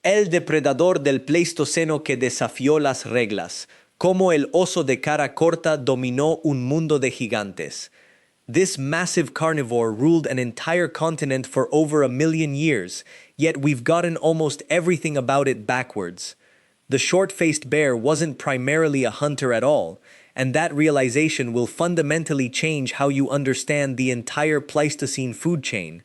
El depredador del Pleistoceno que desafió las reglas, como el oso de cara corta dominó un mundo de gigantes. This massive carnivore ruled an entire continent for over 1 million years, yet we've gotten almost everything about it backwards. The short-faced bear wasn't primarily a hunter at all, and that realization will fundamentally change how you understand the entire Pleistocene food chain.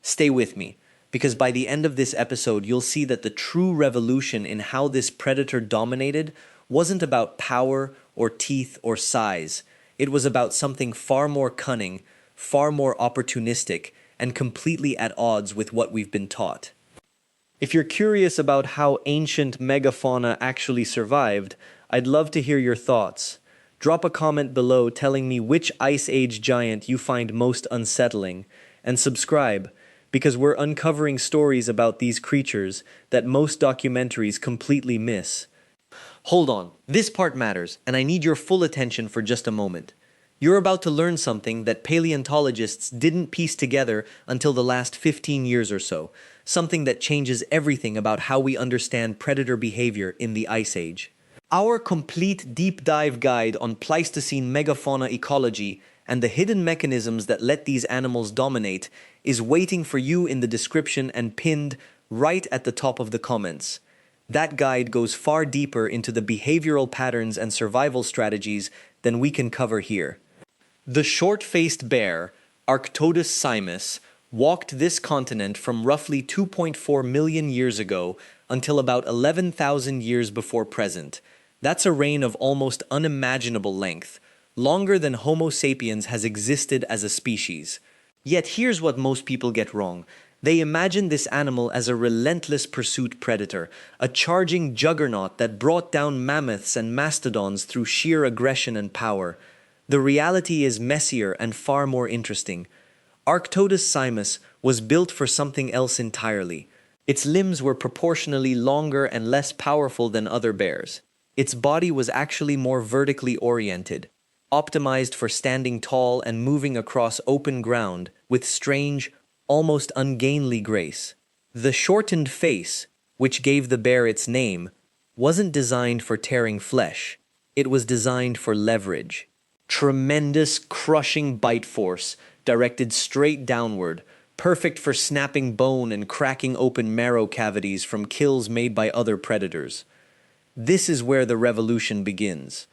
Stay with me, because by the end of this episode you'll see that the true revolution in how this predator dominated wasn't about power or teeth or size. It was about something far more cunning, far more opportunistic, and completely at odds with what we've been taught. If you're curious about how ancient megafauna actually survived, I'd love to hear your thoughts. Drop a comment below telling me which Ice Age giant you find most unsettling, and subscribe, because we're uncovering stories about these creatures that most documentaries completely miss. Hold on, this part matters, and I need your full attention for just a moment. You're about to learn something that paleontologists didn't piece together until the last 15 years or so, something that changes everything about how we understand predator behavior in the Ice Age. Our complete deep dive guide on Pleistocene megafauna ecology and the hidden mechanisms that let these animals dominate is waiting for you in the description and pinned right at the top of the comments. That guide goes far deeper into the behavioral patterns and survival strategies than we can cover here. The short-faced bear, Arctodus simus, walked this continent from roughly 2.4 million years ago until about 11,000 years before present. That's a reign of almost unimaginable length, longer than Homo sapiens has existed as a species. Yet here's what most people get wrong. They imagine this animal as a relentless pursuit predator, a charging juggernaut that brought down mammoths and mastodons through sheer aggression and power. The reality is messier and far more interesting. Arctodus simus was built for something else entirely. Its limbs were proportionally longer and less powerful than other bears. Its body was actually more vertically oriented, optimized for standing tall and moving across open ground with strange, almost ungainly grace. The shortened face, which gave the bear its name, wasn't designed for tearing flesh. It was designed for leverage. Tremendous, crushing bite force, directed straight downward, perfect for snapping bone and cracking open marrow cavities from kills made by other predators. This is where the revolution begins.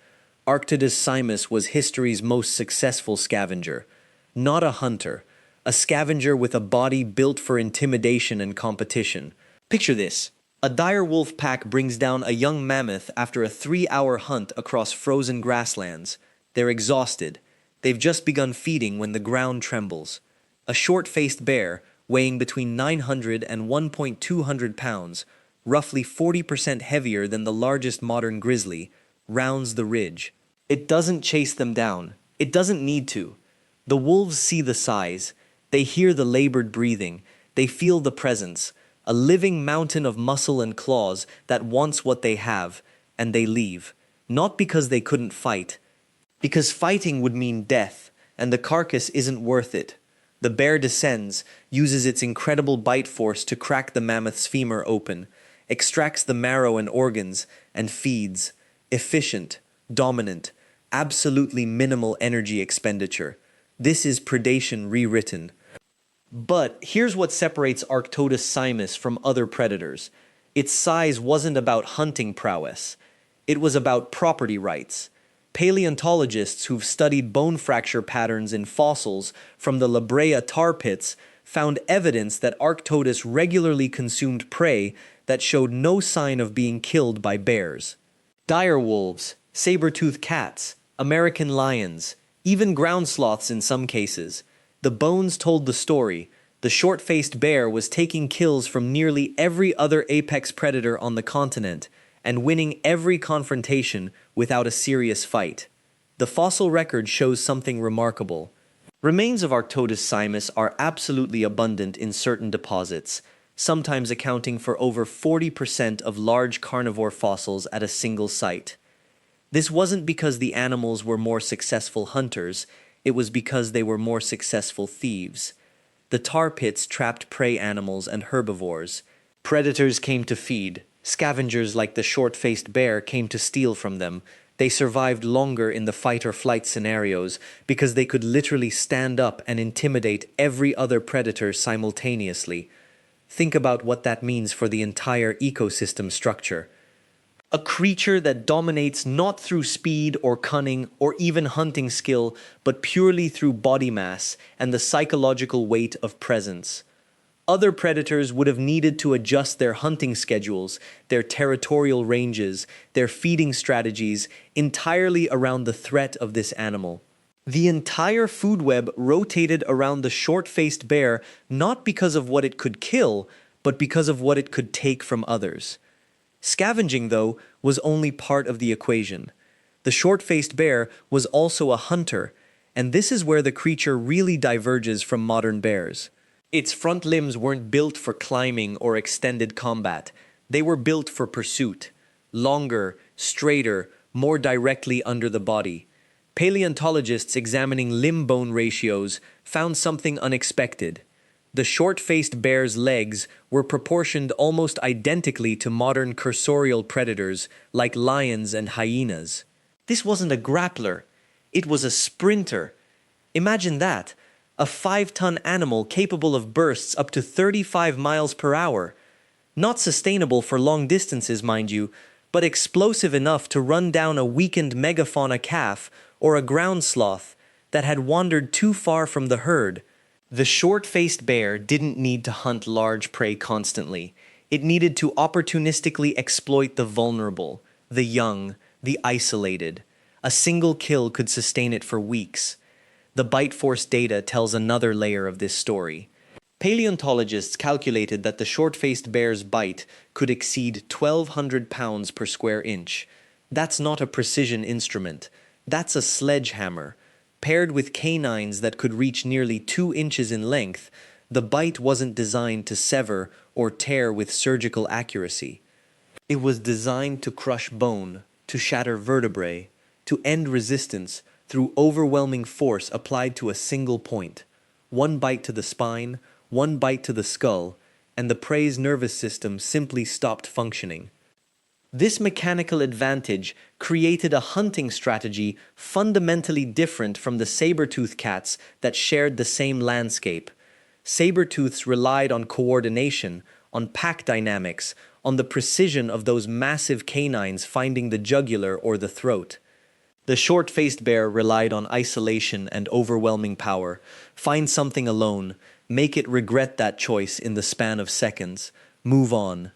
Arctodus simus was history's most successful scavenger. Not a hunter, a scavenger with a body built for intimidation and competition. Picture this. A dire wolf pack brings down a young mammoth after a 3-hour hunt across frozen grasslands. They're exhausted. They've just begun feeding when the ground trembles. A short-faced bear, weighing between 900 and 1,200 pounds, roughly 40% heavier than the largest modern grizzly, rounds the ridge. It doesn't chase them down. It doesn't need to. The wolves see the size. They hear the labored breathing. They feel the presence, a living mountain of muscle and claws that wants what they have, and they leave. Not because they couldn't fight, because fighting would mean death, and the carcass isn't worth it. The bear descends, uses its incredible bite force to crack the mammoth's femur open, extracts the marrow and organs, and feeds. Efficient, dominant, absolutely minimal energy expenditure. This is predation rewritten. But here's what separates Arctodus simus from other predators. Its size wasn't about hunting prowess. It was about property rights. Paleontologists who've studied bone fracture patterns in fossils from the La Brea tar pits found evidence that Arctodus regularly consumed prey that showed no sign of being killed by bears. Dire wolves, saber-tooth cats, American lions, even ground sloths in some cases. The bones told the story. The short-faced bear was taking kills from nearly every other apex predator on the continent and winning every confrontation without a serious fight. The fossil record shows something remarkable. Remains of Arctodus simus are absolutely abundant in certain deposits, sometimes accounting for over 40% of large carnivore fossils at a single site. This wasn't because the animals were more successful hunters, it was because they were more successful thieves. The tar pits trapped prey animals and herbivores. Predators came to feed. Scavengers like the short-faced bear came to steal from them. They survived longer in the fight-or-flight scenarios because they could literally stand up and intimidate every other predator simultaneously. Think about what that means for the entire ecosystem structure. A creature that dominates not through speed or cunning or even hunting skill, but purely through body mass and the psychological weight of presence. Other predators would have needed to adjust their hunting schedules, their territorial ranges, their feeding strategies entirely around the threat of this animal. The entire food web rotated around the short-faced bear not because of what it could kill, but because of what it could take from others. Scavenging, though, was only part of the equation. The short-faced bear was also a hunter, and this is where the creature really diverges from modern bears. Its front limbs weren't built for climbing or extended combat. They were built for pursuit. Longer, straighter, more directly under the body. Paleontologists examining limb-bone ratios found something unexpected. The short-faced bear's legs were proportioned almost identically to modern cursorial predators like lions and hyenas. This wasn't a grappler. It was a sprinter. Imagine that. A 5-ton animal capable of bursts up to 35 miles per hour. Not sustainable for long distances, mind you, but explosive enough to run down a weakened megafauna calf or a ground sloth that had wandered too far from the herd. The short-faced bear didn't need to hunt large prey constantly. It needed to opportunistically exploit the vulnerable, the young, the isolated. A single kill could sustain it for weeks. The bite force data tells another layer of this story. Paleontologists calculated that the short-faced bear's bite could exceed 1,200 pounds per square inch. That's not a precision instrument. That's a sledgehammer. Paired with canines that could reach nearly 2 inches in length, the bite wasn't designed to sever or tear with surgical accuracy. It was designed to crush bone, to shatter vertebrae, to end resistance through overwhelming force applied to a single point. One bite to the spine, one bite to the skull, and the prey's nervous system simply stopped functioning. This mechanical advantage created a hunting strategy fundamentally different from the saber-tooth cats that shared the same landscape. Saber-tooths relied on coordination, on pack dynamics, on the precision of those massive canines finding the jugular or the throat. The short-faced bear relied on isolation and overwhelming power. Find something alone, make it regret that choice in the span of seconds, move on.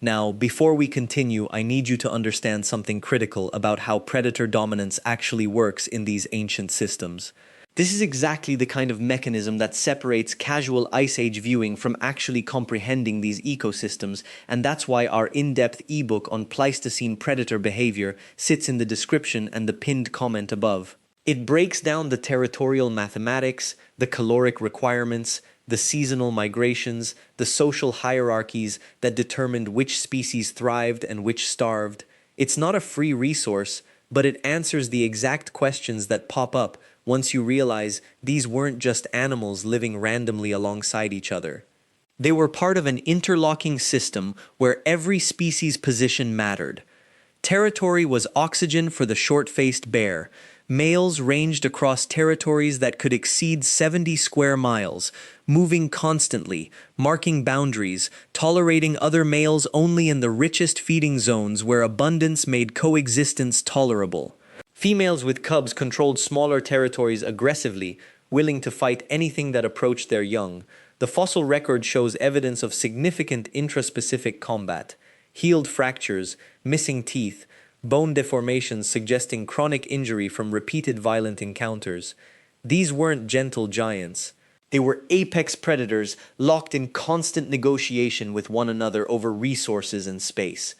Now, before we continue, I need you to understand something critical about how predator dominance actually works in these ancient systems. This is exactly the kind of mechanism that separates casual Ice Age viewing from actually comprehending these ecosystems, and that's why our in-depth ebook on Pleistocene predator behavior sits in the description and the pinned comment above. It breaks down the territorial mathematics, the caloric requirements, the seasonal migrations, the social hierarchies that determined which species thrived and which starved. It's not a free resource, but it answers the exact questions that pop up once you realize these weren't just animals living randomly alongside each other. They were part of an interlocking system where every species' position mattered. Territory was oxygen for the short-faced bear. Males ranged across territories that could exceed 70 square miles, moving constantly, marking boundaries, tolerating other males only in the richest feeding zones where abundance made coexistence tolerable. Females with cubs controlled smaller territories aggressively, willing to fight anything that approached their young. The fossil record shows evidence of significant intraspecific combat, healed fractures, missing teeth, bone deformations suggesting chronic injury from repeated violent encounters. These weren't gentle giants. They were apex predators locked in constant negotiation with one another over resources and space.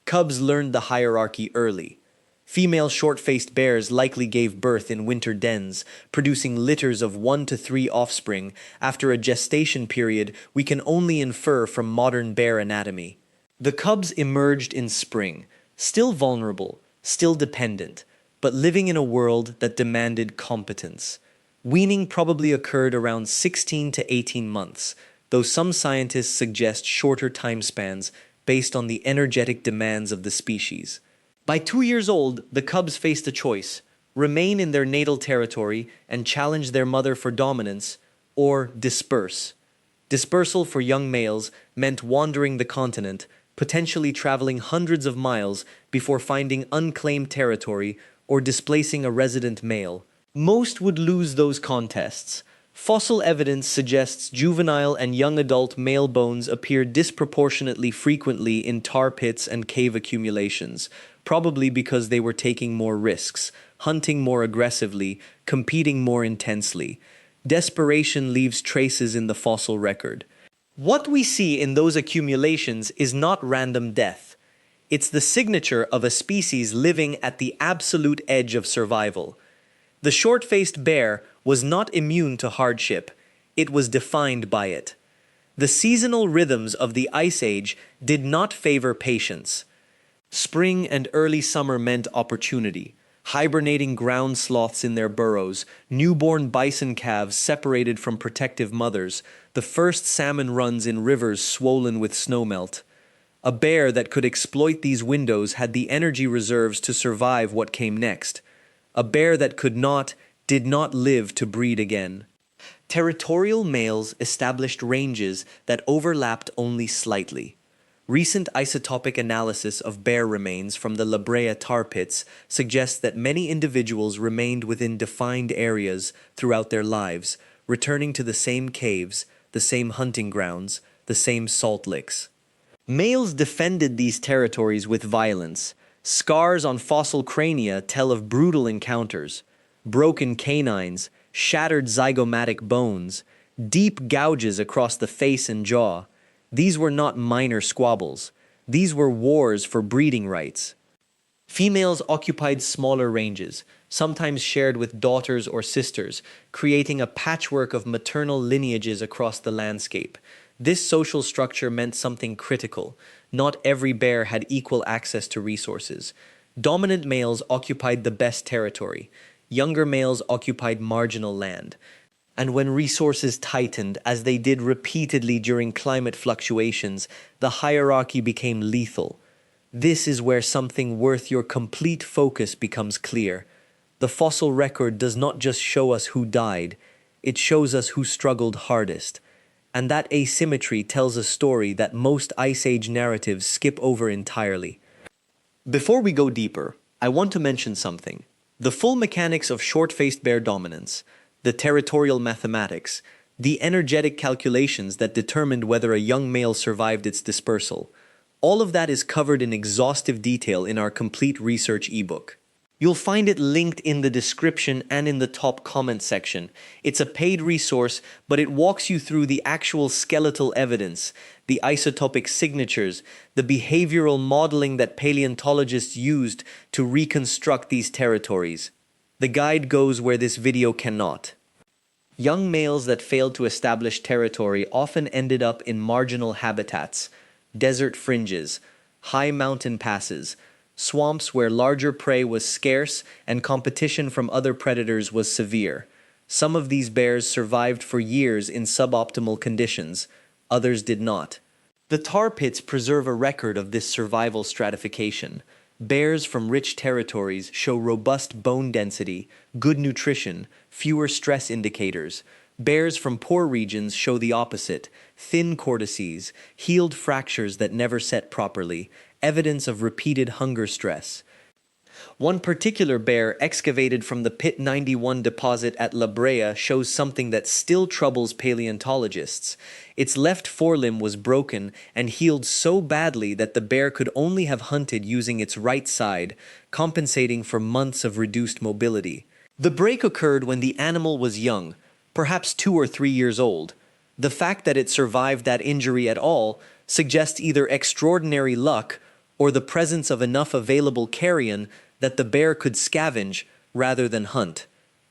Cubs learned the hierarchy early. Female short-faced bears likely gave birth in winter dens, producing litters of 1 to 3 offspring after a gestation period we can only infer from modern bear anatomy. The cubs emerged in spring, still vulnerable, still dependent, but living in a world that demanded competence. Weaning probably occurred around 16 to 18 months. though some scientists suggest shorter time spans based on the energetic demands of the species. By 2 years old, the cubs faced a choice: remain in their natal territory and challenge their mother for dominance, or disperse. Dispersal for young males meant wandering the continent, potentially traveling hundreds of miles before finding unclaimed territory or displacing a resident male. Most would lose those contests. Fossil evidence suggests juvenile and young adult male bones appear disproportionately frequently in tar pits and cave accumulations, probably because they were taking more risks, hunting more aggressively, competing more intensely. Desperation leaves traces in the fossil record. What we see in those accumulations is not random death. It's the signature of a species living at the absolute edge of survival. The short-faced bear was not immune to hardship. It was defined by it. The seasonal rhythms of the Ice Age did not favor patience. Spring and early summer meant opportunity. Hibernating ground sloths in their burrows, newborn bison calves separated from protective mothers, the first salmon runs in rivers swollen with snowmelt. A bear that could exploit these windows had the energy reserves to survive what came next. A bear that could not, did not live to breed again. Territorial males established ranges that overlapped only slightly. Recent isotopic analysis of bear remains from the La Brea tar pits suggests that many individuals remained within defined areas throughout their lives, returning to the same caves, the same hunting grounds, the same salt licks. Males defended these territories with violence. Scars on fossil crania tell of brutal encounters. Broken canines, shattered zygomatic bones, deep gouges across the face and jaw. These were not minor squabbles. These were wars for breeding rights. Females occupied smaller ranges, sometimes shared with daughters or sisters, creating a patchwork of maternal lineages across the landscape. This social structure meant something critical. Not every bear had equal access to resources. Dominant males occupied the best territory. Younger males occupied marginal land. And when resources tightened, as they did repeatedly during climate fluctuations, the hierarchy became lethal. This is where something worth your complete focus becomes clear. The fossil record does not just show us who died, it shows us who struggled hardest. And that asymmetry tells a story that most Ice Age narratives skip over entirely. Before we go deeper, I want to mention something. The full mechanics of short-faced bear dominance, the territorial mathematics, the energetic calculations that determined whether a young male survived its dispersal. All of that is covered in exhaustive detail in our complete research ebook. You'll find it linked in the description and in the top comment section. It's a paid resource, but it walks you through the actual skeletal evidence, the isotopic signatures, the behavioral modeling that paleontologists used to reconstruct these territories. The guide goes where this video cannot. Young males that failed to establish territory often ended up in marginal habitats, desert fringes, high mountain passes, swamps where larger prey was scarce and competition from other predators was severe. Some of these bears survived for years in suboptimal conditions, others did not. The tar pits preserve a record of this survival stratification. Bears from rich territories show robust bone density, good nutrition, fewer stress indicators. Bears from poor regions show the opposite: thin cortices, healed fractures that never set properly, evidence of repeated hunger stress. One particular bear excavated from the Pit 91 deposit at La Brea shows something that still troubles paleontologists. Its left forelimb was broken and healed so badly that the bear could only have hunted using its right side, compensating for months of reduced mobility. The break occurred when the animal was young, perhaps 2 or 3 years old. The fact that it survived that injury at all suggests either extraordinary luck or the presence of enough available carrion that the bear could scavenge rather than hunt.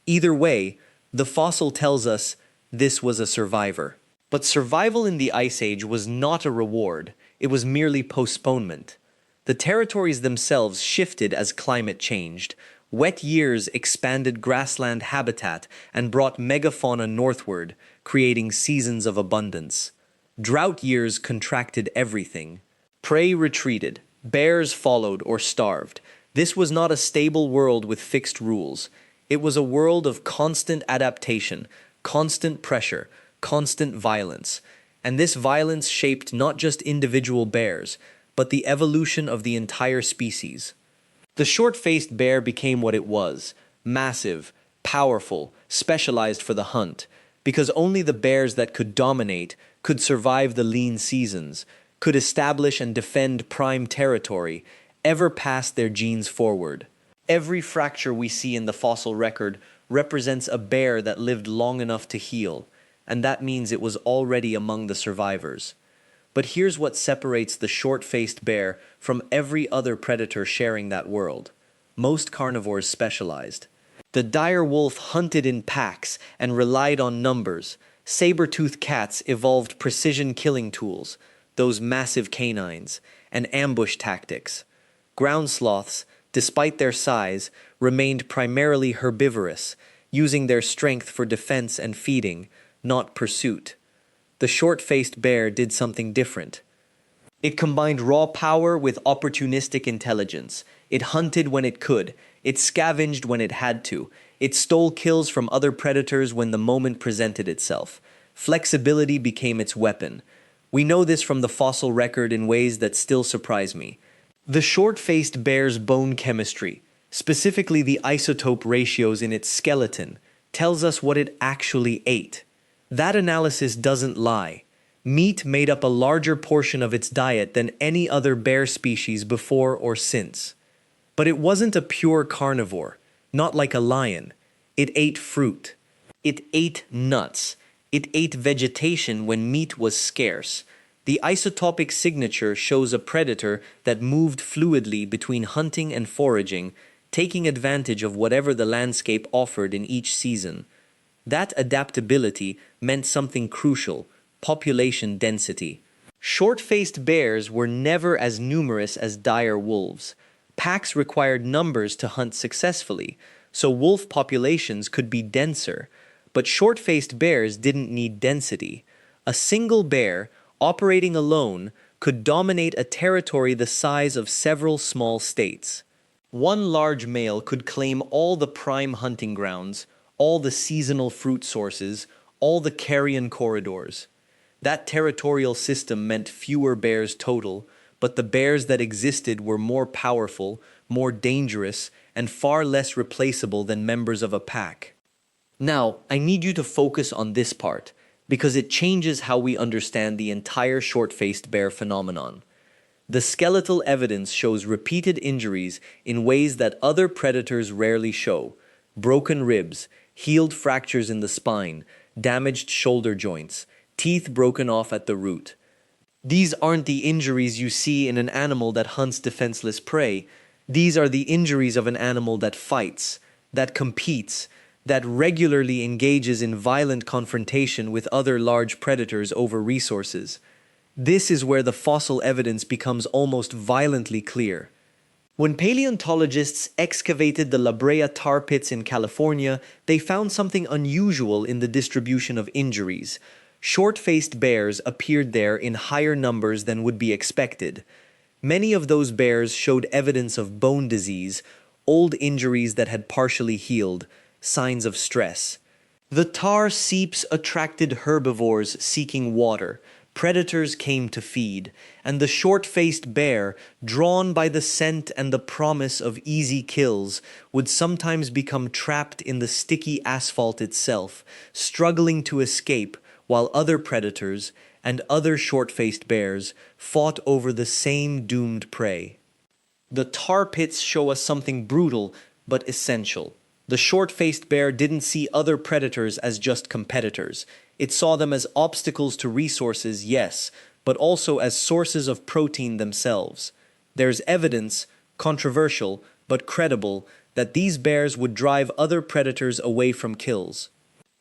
Either way, the fossil tells us this was a survivor. But survival in the Ice Age was not a reward, it was merely postponement. The territories themselves shifted as climate changed. Wet years expanded grassland habitat and brought megafauna northward, creating seasons of abundance. Drought years contracted everything. Prey retreated. Bears followed or starved. This was not a stable world with fixed rules. It was a world of constant adaptation, constant pressure, constant violence. And this violence shaped not just individual bears, but the evolution of the entire species. The short-faced bear became what it was: massive, powerful, specialized for the hunt, because only the bears that could dominate, could survive the lean seasons, could establish and defend prime territory, ever pass their genes forward. Every fracture we see in the fossil record represents a bear that lived long enough to heal, and that means it was already among the survivors. But here's what separates the short-faced bear from every other predator sharing that world. Most carnivores specialized. The dire wolf hunted in packs and relied on numbers. Saber-tooth cats evolved precision killing tools, those massive canines, and ambush tactics. Ground sloths, despite their size, remained primarily herbivorous, using their strength for defense and feeding, not pursuit. The short-faced bear did something different. It combined raw power with opportunistic intelligence. It hunted when it could. It scavenged when it had to. It stole kills from other predators when the moment presented itself. Flexibility became its weapon. We know this from the fossil record in ways that still surprise me. The short-faced bear's bone chemistry, specifically the isotope ratios in its skeleton, tells us what it actually ate. That analysis doesn't lie. Meat made up a larger portion of its diet than any other bear species before or since. But it wasn't a pure carnivore, not like a lion. It ate fruit. It ate nuts. It ate vegetation when meat was scarce. The isotopic signature shows a predator that moved fluidly between hunting and foraging, taking advantage of whatever the landscape offered in each season. That adaptability meant something crucial: population density. Short-faced bears were never as numerous as dire wolves. Packs required numbers to hunt successfully, so wolf populations could be denser. But short-faced bears didn't need density. A single bear, operating alone, could dominate a territory the size of several small states. One large male could claim all the prime hunting grounds, all the seasonal fruit sources, all the carrion corridors. That territorial system meant fewer bears total, but the bears that existed were more powerful, more dangerous, and far less replaceable than members of a pack. Now, I need you to focus on this part, because it changes how we understand the entire short-faced bear phenomenon. The skeletal evidence shows repeated injuries in ways that other predators rarely show: broken ribs, healed fractures in the spine, damaged shoulder joints, teeth broken off at the root. These aren't the injuries you see in an animal that hunts defenseless prey. These are the injuries of an animal that fights, that competes, that regularly engages in violent confrontation with other large predators over resources. This is where the fossil evidence becomes almost violently clear. When paleontologists excavated the La Brea tar pits in California, they found something unusual in the distribution of injuries. Short-faced bears appeared there in higher numbers than would be expected. Many of those bears showed evidence of bone disease, old injuries that had partially healed, signs of stress. The tar seeps attracted herbivores seeking water. Predators came to feed, and the short-faced bear, drawn by the scent and the promise of easy kills, would sometimes become trapped in the sticky asphalt itself, struggling to escape while other predators and other short-faced bears fought over the same doomed prey. The tar pits show us something brutal but essential. The short-faced bear didn't see other predators as just competitors. It saw them as obstacles to resources, yes, but also as sources of protein themselves. There's evidence, controversial but credible, that these bears would drive other predators away from kills.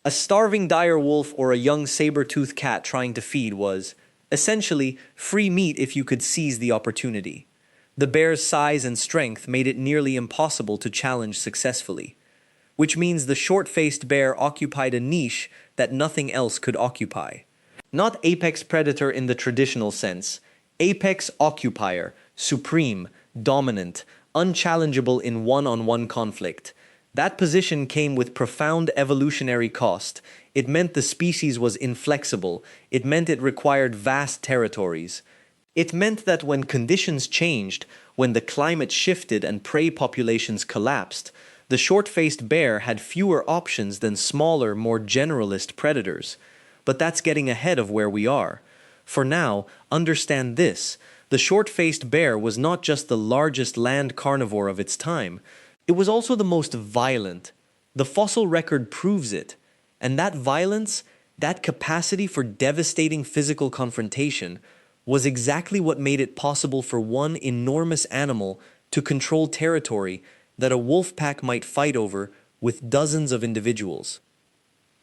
A starving dire wolf or a young saber-tooth cat trying to feed was, essentially, free meat if you could seize the opportunity. The bear's size and strength made it nearly impossible to challenge successfully, which means the short-faced bear occupied a niche that nothing else could occupy. Not apex predator in the traditional sense. Apex occupier, supreme, dominant, unchallengeable in one-on-one conflict. That position came with profound evolutionary cost. It meant the species was inflexible. It meant it required vast territories. It meant that when conditions changed, when the climate shifted and prey populations collapsed, the short-faced bear had fewer options than smaller, more generalist predators. But that's getting ahead of where we are. For now, understand this. The short-faced bear was not just the largest land carnivore of its time, it was also the most violent. The fossil record proves it. And that violence, that capacity for devastating physical confrontation, was exactly what made it possible for one enormous animal to control territory that a wolf pack might fight over with dozens of individuals.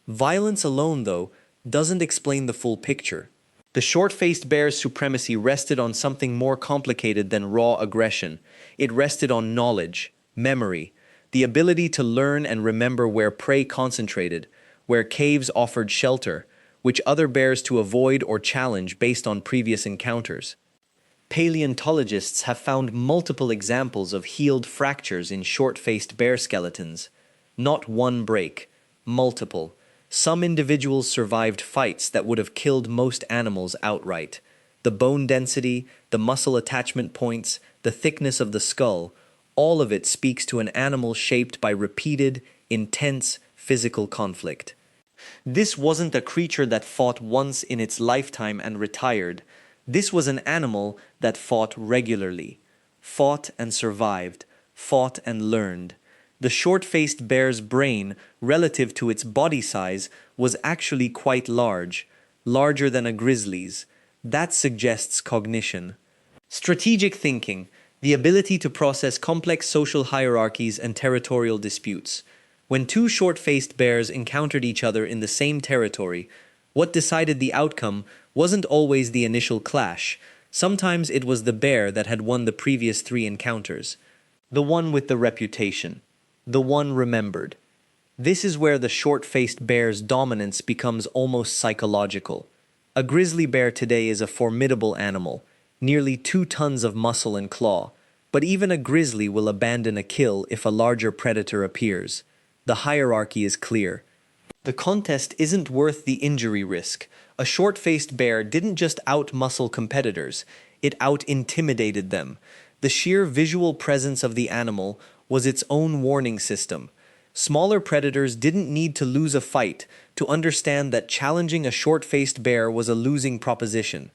Violence alone, though, doesn't explain the full picture. The short-faced bear's supremacy rested on something more complicated than raw aggression. It rested on knowledge, memory, the ability to learn and remember where prey concentrated, where caves offered shelter, which other bears to avoid or challenge based on previous encounters. Paleontologists have found multiple examples of healed fractures in short-faced bear skeletons. Not one break, multiple. Some individuals survived fights that would have killed most animals outright. The bone density, the muscle attachment points, the thickness of the skull, all of it speaks to an animal shaped by repeated, intense physical conflict. This wasn't a creature that fought once in its lifetime and retired. This was an animal that fought regularly, fought and survived, fought and learned. The short-faced bear's brain, relative to its body size, was actually quite large, larger than a grizzly's. That suggests cognition. Strategic thinking, the ability to process complex social hierarchies and territorial disputes. When two short-faced bears encountered each other in the same territory, what decided the outcome wasn't always the initial clash. Sometimes it was the bear that had won the previous three encounters. The one with the reputation. The one remembered. This is where the short-faced bear's dominance becomes almost psychological. A grizzly bear today is a formidable animal, nearly 2 tons of muscle and claw, but even a grizzly will abandon a kill if a larger predator appears. The hierarchy is clear. The contest isn't worth the injury risk. A short-faced bear didn't just out-muscle competitors, it out-intimidated them. The sheer visual presence of the animal was its own warning system. Smaller predators didn't need to lose a fight to understand that challenging a short-faced bear was a losing proposition.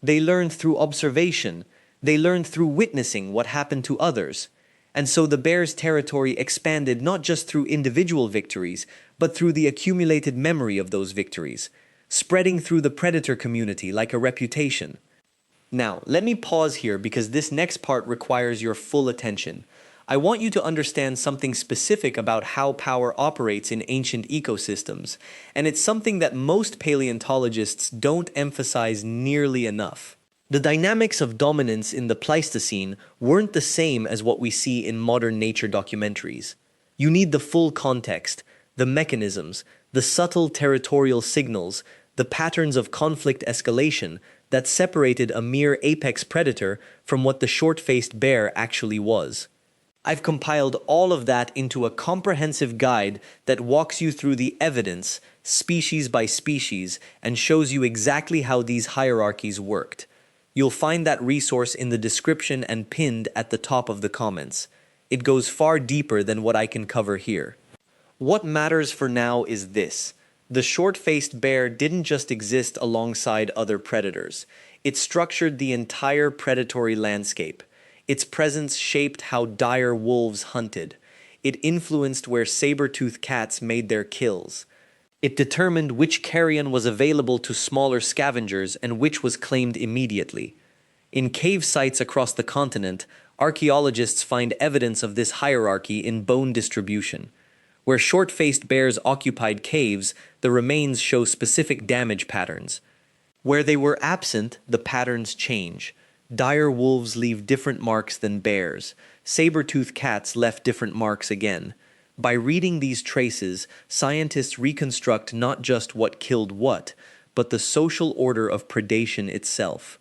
They learned through observation. They learned through witnessing what happened to others. And so the bear's territory expanded not just through individual victories, but through the accumulated memory of those victories, spreading through the predator community like a reputation. Now, let me pause here because this next part requires your full attention. I want you to understand something specific about how power operates in ancient ecosystems, and it's something that most paleontologists don't emphasize nearly enough. The dynamics of dominance in the Pleistocene weren't the same as what we see in modern nature documentaries. You need the full context, the mechanisms, the subtle territorial signals, the patterns of conflict escalation that separated a mere apex predator from what the short-faced bear actually was. I've compiled all of that into a comprehensive guide that walks you through the evidence, species by species, and shows you exactly how these hierarchies worked. You'll find that resource in the description and pinned at the top of the comments. It goes far deeper than what I can cover here. What matters for now is this. The short-faced bear didn't just exist alongside other predators. It structured the entire predatory landscape. Its presence shaped how dire wolves hunted. It influenced where saber-tooth cats made their kills. It determined which carrion was available to smaller scavengers and which was claimed immediately. In cave sites across the continent, archaeologists find evidence of this hierarchy in bone distribution. Where short-faced bears occupied caves, the remains show specific damage patterns. Where they were absent, the patterns change. Dire wolves leave different marks than bears. Saber-tooth cats left different marks again. By reading these traces, scientists reconstruct not just what killed what, but the social order of predation itself.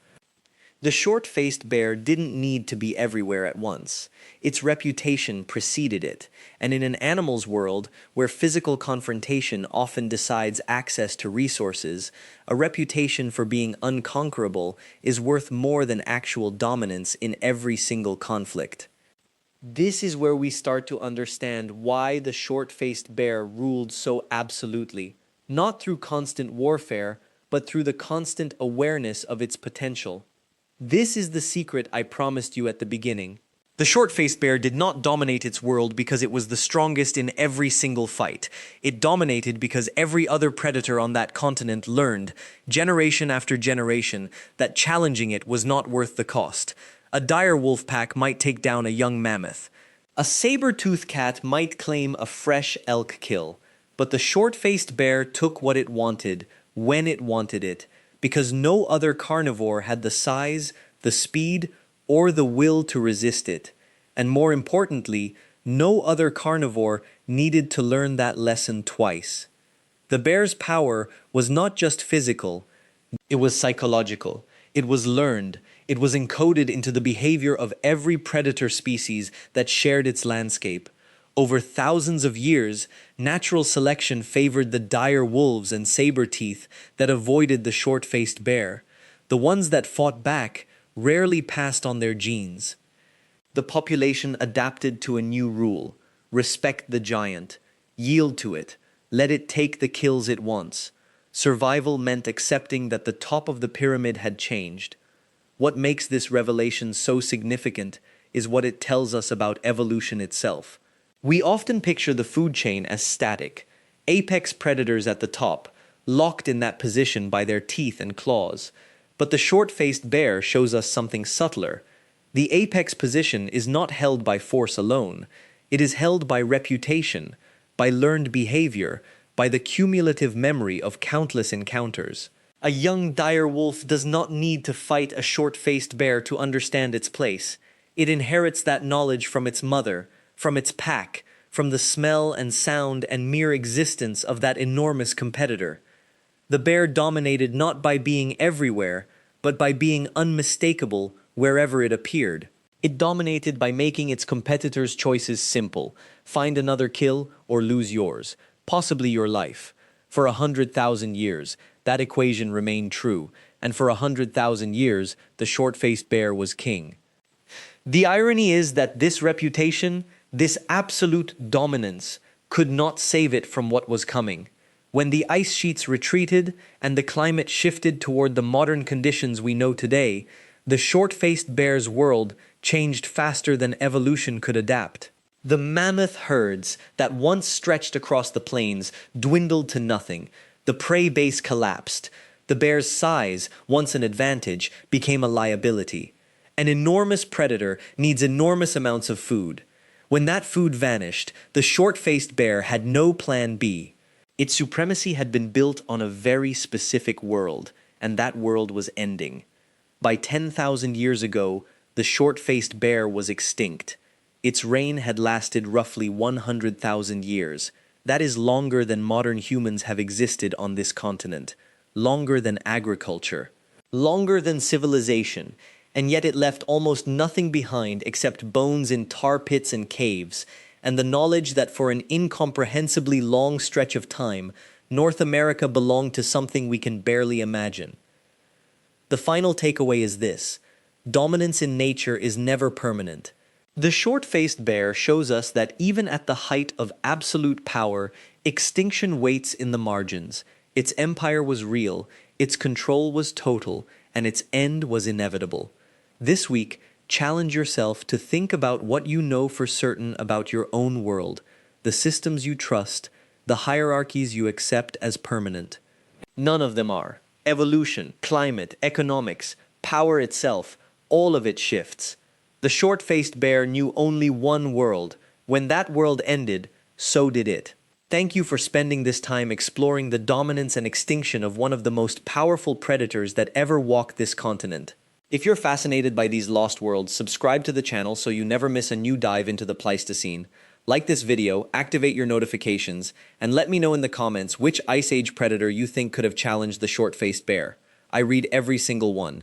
The short-faced bear didn't need to be everywhere at once. Its reputation preceded it, and in an animal's world, where physical confrontation often decides access to resources, a reputation for being unconquerable is worth more than actual dominance in every single conflict. This is where we start to understand why the short-faced bear ruled so absolutely, not through constant warfare, but through the constant awareness of its potential. This is the secret I promised you at the beginning. The short-faced bear did not dominate its world because it was the strongest in every single fight. It dominated because every other predator on that continent learned, generation after generation, that challenging it was not worth the cost. A dire wolf pack might take down a young mammoth. A saber-tooth cat might claim a fresh elk kill. But the short-faced bear took what it wanted, when it wanted it, because no other carnivore had the size, the speed, or the will to resist it. And more importantly, no other carnivore needed to learn that lesson twice. The bear's power was not just physical, it was psychological. It was learned. It was encoded into the behavior of every predator species that shared its landscape. Over thousands of years, natural selection favored the dire wolves and saber-teeth that avoided the short-faced bear. The ones that fought back rarely passed on their genes. The population adapted to a new rule: respect the giant, yield to it, let it take the kills it wants. Survival meant accepting that the top of the pyramid had changed. What makes this revelation so significant is what it tells us about evolution itself. We often picture the food chain as static, apex predators at the top, locked in that position by their teeth and claws. But the short-faced bear shows us something subtler. The apex position is not held by force alone. It is held by reputation, by learned behavior, by the cumulative memory of countless encounters. A young dire wolf does not need to fight a short-faced bear to understand its place. It inherits that knowledge from its mother, from its pack, from the smell and sound and mere existence of that enormous competitor. The bear dominated not by being everywhere, but by being unmistakable wherever it appeared. It dominated by making its competitors' choices simple: find another kill or lose yours, possibly your life. For 100,000 years, that equation remained true, and for 100,000 years, the short-faced bear was king. The irony is that this reputation, this absolute dominance, could not save it from what was coming. When the ice sheets retreated and the climate shifted toward the modern conditions we know today, the short-faced bear's world changed faster than evolution could adapt. The mammoth herds that once stretched across the plains dwindled to nothing. The prey base collapsed. The bear's size, once an advantage, became a liability. An enormous predator needs enormous amounts of food. When that food vanished, the short-faced bear had no plan B. Its supremacy had been built on a very specific world, and that world was ending. By 10,000 years ago, the short-faced bear was extinct. Its reign had lasted roughly 100,000 years. That is longer than modern humans have existed on this continent, longer than agriculture, longer than civilization, and yet it left almost nothing behind except bones in tar pits and caves, and the knowledge that for an incomprehensibly long stretch of time, North America belonged to something we can barely imagine. The final takeaway is this: dominance in nature is never permanent. The short-faced bear shows us that even at the height of absolute power, extinction waits in the margins. Its empire was real, its control was total, and its end was inevitable. This week, challenge yourself to think about what you know for certain about your own world, the systems you trust, the hierarchies you accept as permanent. None of them are. Evolution, climate, economics, power itself, all of it shifts. The short-faced bear knew only one world. When that world ended, so did it. Thank you for spending this time exploring the dominance and extinction of one of the most powerful predators that ever walked this continent. If you're fascinated by these lost worlds, subscribe to the channel so you never miss a new dive into the Pleistocene. Like this video, activate your notifications, and let me know in the comments which Ice Age predator you think could have challenged the short-faced bear. I read every single one.